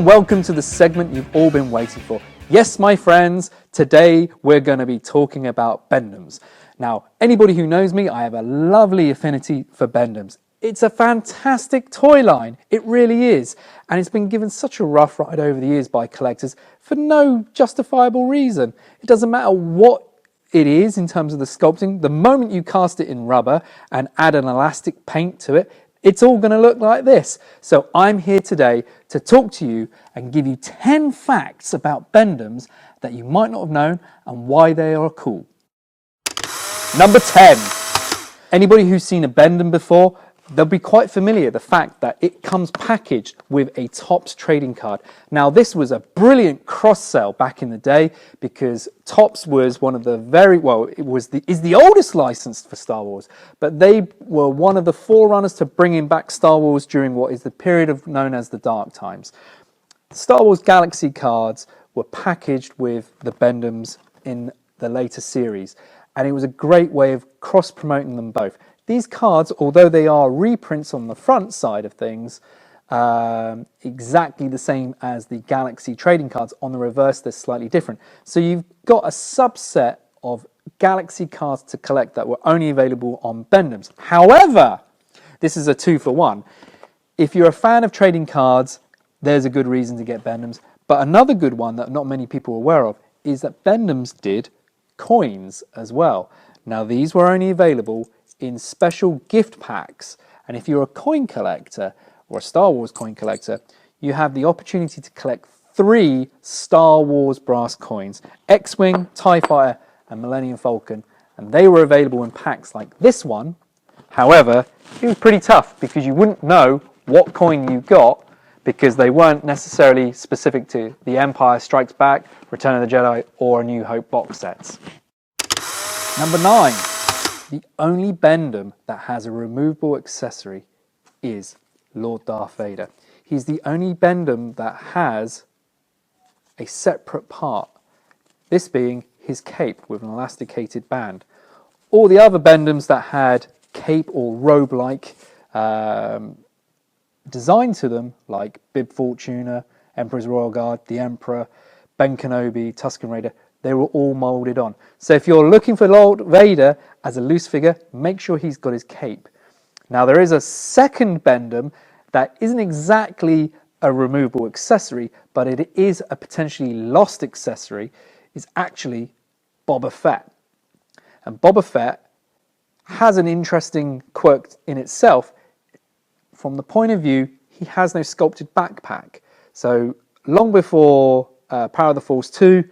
welcome to the segment you've all been waiting for. Yes, my friends, today we're going to be talking about BendEms. Now, anybody who knows me, I have a lovely affinity for BendEms. It's a fantastic toy line, it really is, and it's been given such a rough ride over the years by collectors for no justifiable reason. It doesn't matter what it is in terms of the sculpting, the moment you cast it in rubber and add an elastic paint to it, it's all going to look like this. So I'm here today to talk to you and give you 10 facts about BendEms that you might not have known and why they are cool. Number 10. Anybody who's seen a BendEm before, they'll be quite familiar the fact that it comes packaged with a Topps trading card. Now this was a brilliant cross-sell back in the day because Topps was one of the is the oldest license for Star Wars, but they were one of the forerunners to bringing back Star Wars during what is the period known as the Dark Times. Star Wars Galaxy cards were packaged with the BendEms in the later series, and it was a great way of cross-promoting them both. These cards, although they are reprints on the front side of things, exactly the same as the Galaxy trading cards, on the reverse they're slightly different. So you've got a subset of Galaxy cards to collect that were only available on BendEms. However, this is a 2-for-1. If you're a fan of trading cards, there's a good reason to get BendEms. But another good one that not many people are aware of is that BendEms did coins as well. Now these were only available in special gift packs, and if you're a coin collector or a Star Wars coin collector, you have the opportunity to collect 3 Star Wars brass coins, X-Wing, TIE Fighter and Millennium Falcon, and they were available in packs like this one. However, it was pretty tough because you wouldn't know what coin you got because they weren't necessarily specific to the Empire Strikes Back, Return of the Jedi or A New Hope box sets. Number 9. The only BendEm that has a removable accessory is Lord Darth Vader. He's the only BendEm that has a separate part, this being his cape with an elasticated band. All the other BendEms that had cape or robe-like design to them, like Bib Fortuna, Emperor's Royal Guard, the Emperor, Ben Kenobi, Tusken Raider, they were all moulded on. So if you're looking for Lord Vader as a loose figure, make sure he's got his cape. Now there is a second BendEm that isn't exactly a removable accessory, but it is a potentially lost accessory. It's actually Boba Fett. And Boba Fett has an interesting quirk in itself. From the point of view, he has no sculpted backpack. So long before Power of the Force 2,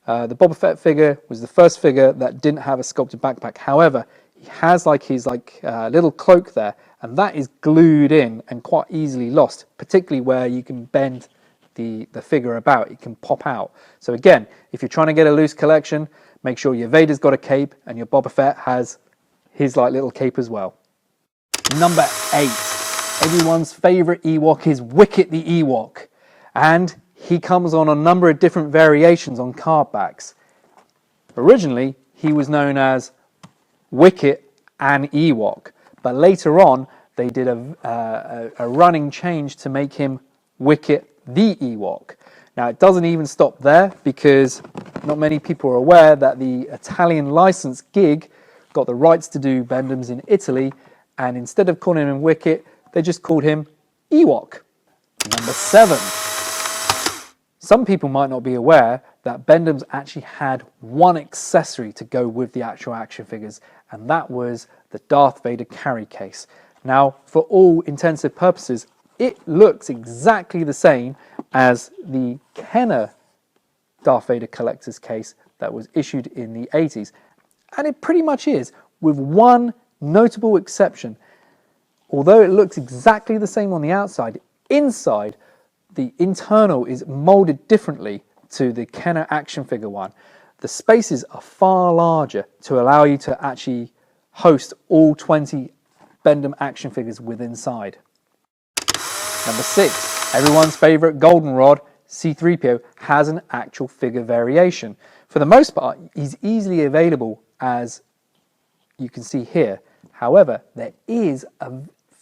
the Boba Fett figure was the first figure that didn't have a sculpted backpack. However, he has his little cloak there, and that is glued in and quite easily lost, particularly where you can bend the figure about. It can pop out. So again, if you're trying to get a loose collection, make sure your Vader's got a cape and your Boba Fett has his little cape as well. Number 8. Everyone's favourite Ewok is Wicket the Ewok, and he comes on a number of different variations on card backs. Originally, he was known as Wicket and Ewok, but later on, they did a running change to make him Wicket the Ewok. Now, it doesn't even stop there because not many people are aware that the Italian license Gig got the rights to do BendEms in Italy, and instead of calling him Wicket, they just called him Ewok. Number 7. Some people might not be aware that BendEms actually had one accessory to go with the actual action figures, and that was the Darth Vader carry case. Now, for all intensive purposes, it looks exactly the same as the Kenner Darth Vader collector's case that was issued in the 80s. And it pretty much is, with one notable exception. Although it looks exactly the same on the outside, inside, the internal is molded differently to the Kenner action figure one. The spaces are far larger to allow you to actually host all 20 BendEm action figures within inside. Number 6, everyone's favourite Goldenrod, C-3PO, has an actual figure variation. For the most part, he's easily available as you can see here. However, there is a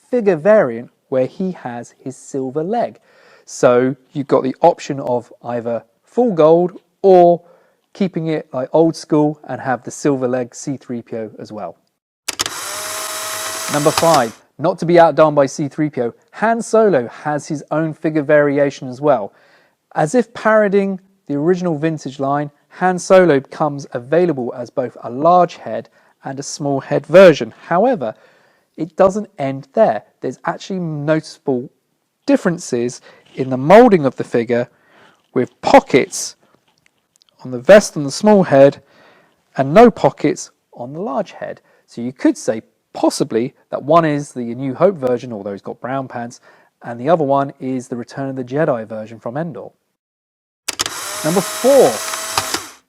figure variant where he has his silver leg. So you've got the option of either full gold or keeping it like old school and have the silver leg C-3PO as well. Number 5, not to be outdone by C-3PO, Han Solo has his own figure variation as well. As if parodying the original vintage line, Han Solo becomes available as both a large head and a small head version. However, it doesn't end there. There's actually noticeable differences in the moulding of the figure, with pockets on the vest on the small head and no pockets on the large head. So you could say possibly that one is the New Hope version, although he's got brown pants, and the other one is the Return of the Jedi version from Endor. Number 4,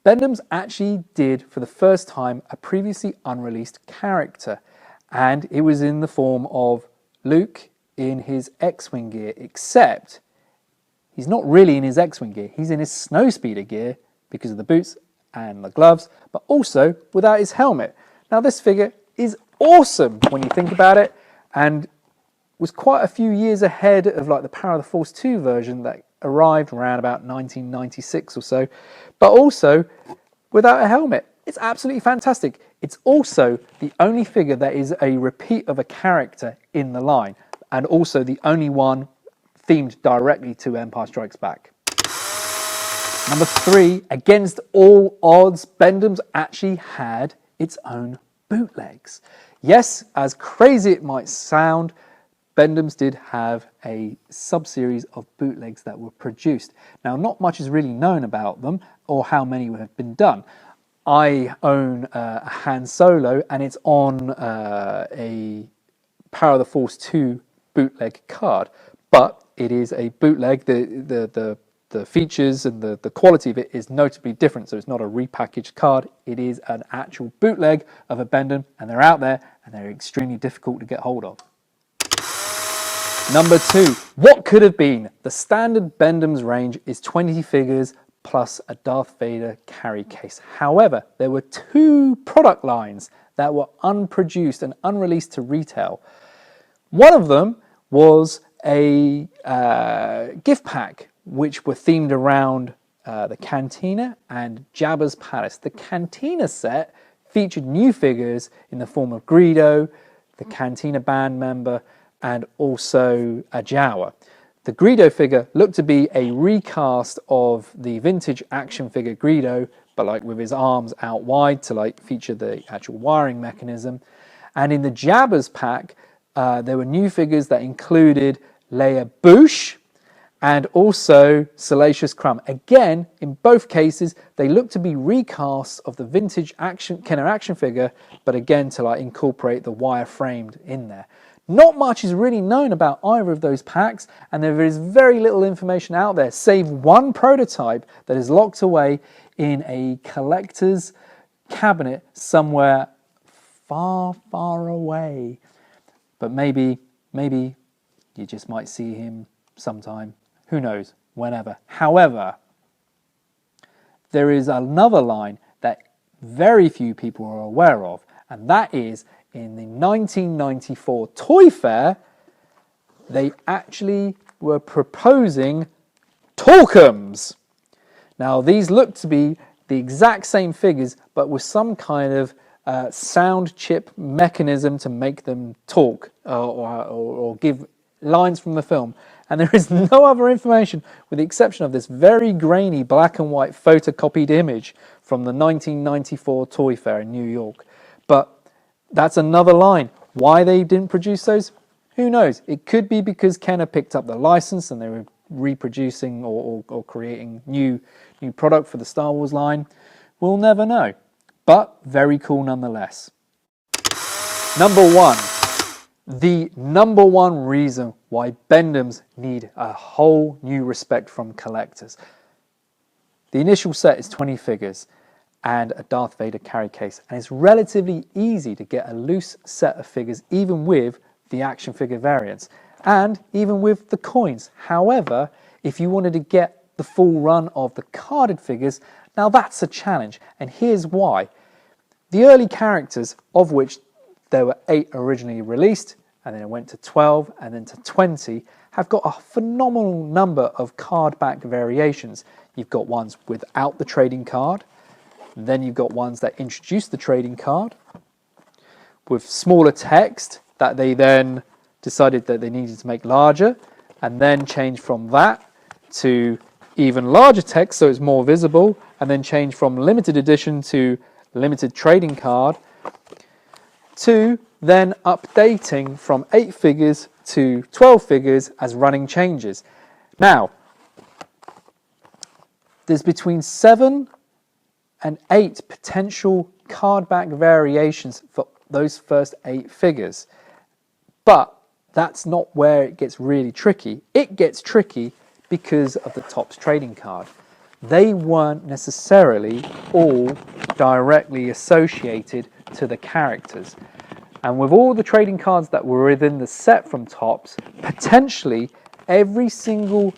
BendEms actually did for the first time a previously unreleased character, and it was in the form of Luke in his X-Wing gear, except he's not really in his X-Wing gear, he's in his Snowspeeder gear because of the boots and the gloves, but also without his helmet. Now this figure is awesome when you think about it, and was quite a few years ahead of like the Power of the Force 2 version that arrived around about 1996 or so, but also without a helmet. It's absolutely fantastic. It's also the only figure that is a repeat of a character in the line, and also the only one themed directly to Empire Strikes Back. Number 3, against all odds, BendEms actually had its own bootlegs. Yes, as crazy it might sound, BendEms did have a sub-series of bootlegs that were produced. Now, not much is really known about them or how many have been done. I own a Han Solo, and it's on a Power of the Force 2 bootleg card, but it is a bootleg. The features and the quality of it is notably different, so it's not a repackaged card. It is an actual bootleg of a BendEm, and they're out there, and they're extremely difficult to get hold of. Number 2, what could have been? The standard BendEms range is 20 figures plus a Darth Vader carry case. However, there were 2 product lines that were unproduced and unreleased to retail. One of them was a gift pack which were themed around the Cantina and Jabba's Palace. The Cantina set featured new figures in the form of Greedo, the Cantina band member, and also a Jawa. The Greedo figure looked to be a recast of the vintage action figure Greedo, but like with his arms out wide to like feature the actual wiring mechanism. And in the Jabba's pack, there were new figures that included Leia Bouche and also Salacious Crumb. Again, in both cases, they look to be recasts of the vintage Kenner action figure, but again to like incorporate the wire framed in there. Not much is really known about either of those packs, and there is very little information out there, save one prototype that is locked away in a collector's cabinet somewhere far, far away. But maybe you just might see him sometime. Who knows? Whenever. However, there is another line that very few people are aware of, and that is in the 1994 Toy Fair, they actually were proposing Talkums. Now, these look to be the exact same figures, but with some kind of sound chip mechanism to make them talk or give lines from the film. And there is no other information with the exception of this very grainy black and white photocopied image from the 1994 Toy Fair in New York. But that's another line. Why they didn't produce those? Who knows? It could be because Kenner picked up the license and they were reproducing or creating new product for the Star Wars line. We'll never know. But very cool nonetheless. Number 1. The number 1 reason why BendEms need a whole new respect from collectors. The initial set is 20 figures and a Darth Vader carry case, and it's relatively easy to get a loose set of figures even with the action figure variants and even with the coins. However, if you wanted to get the full run of the carded figures, now that's a challenge, and here's why. The early characters, of which there were 8 originally released, and then it went to 12 and then to 20, have got a phenomenal number of card back variations. You've got ones without the trading card, then you've got ones that introduce the trading card with smaller text that they then decided that they needed to make larger, and then change from that to even larger text so it's more visible, and then change from limited edition to limited trading card, to then updating from 8 figures to 12 figures as running changes. Now, there's between 7 and 8 potential card back variations for those first 8 figures. But that's not where it gets really tricky. It gets tricky because of the Topps trading card. They weren't necessarily all directly associated to the characters. And with all the trading cards that were within the set from Topps, potentially every single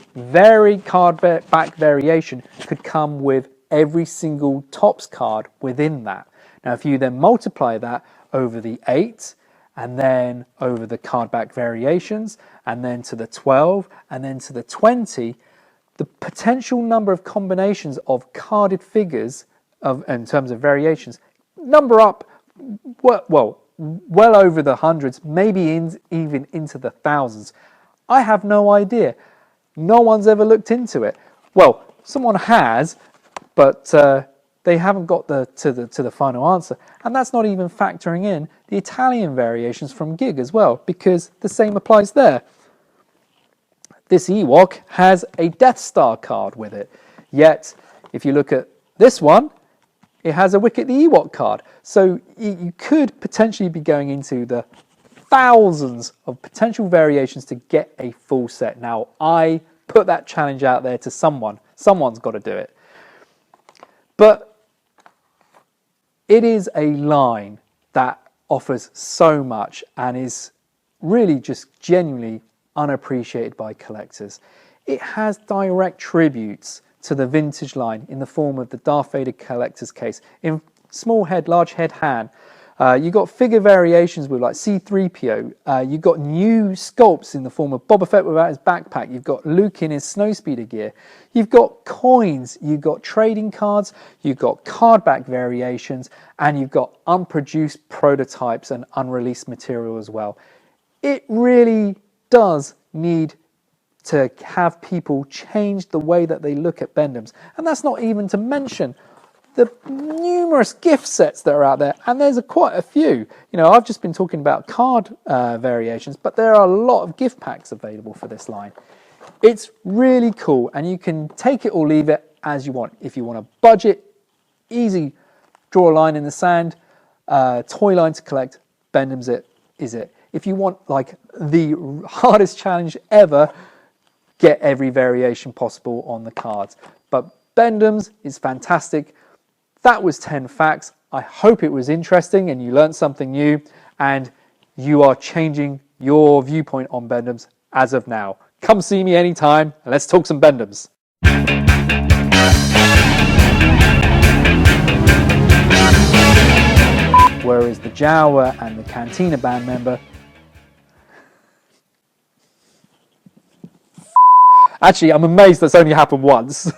card back variation could come with every single Topps card within that. Now, if you then multiply that over the 8, and then over the card back variations, and then to the 12, and then to the 20, the potential number of combinations of carded figures in terms of variations number up, well over the hundreds, maybe even into the thousands. I have no idea. No one's ever looked into it. Well, someone has, but they haven't got to the final answer. And that's not even factoring in the Italian variations from Gig as well, because the same applies there. This Ewok has a Death Star card with it. Yet, if you look at this one, it has a Wicket the Ewok card. So you could potentially be going into the thousands of potential variations to get a full set. Now, I put that challenge out there to someone. Someone's got to do it. But it is a line that offers so much and is really just genuinely unappreciated by collectors. It has direct tributes to the vintage line in the form of the Darth Vader collector's case in small head, large head hand. You got figure variations with like C-3PO. You got new sculpts in the form of Boba Fett without his backpack. You've got Luke in his snowspeeder gear. You've got coins. You've got trading cards. You've got card back variations, and you've got unproduced prototypes and unreleased material as well. It really does need to have people change the way that they look at BendEms, and that's not even to mention the numerous gift sets that are out there, and there's quite a few. You know, I've just been talking about card variations, but there are a lot of gift packs available for this line. It's really cool, and you can take it or leave it as you want. If you want a budget, easy, draw a line in the sand, toy line to collect, BendEms is it. If you want like the hardest challenge ever, get every variation possible on the cards. But BendEms is fantastic. That was 10 facts. I hope it was interesting and you learned something new, and you are changing your viewpoint on BendEms as of now. Come see me anytime and let's talk some BendEms. Whereas the Jawa and the Cantina band member... Actually, I'm amazed that's only happened once.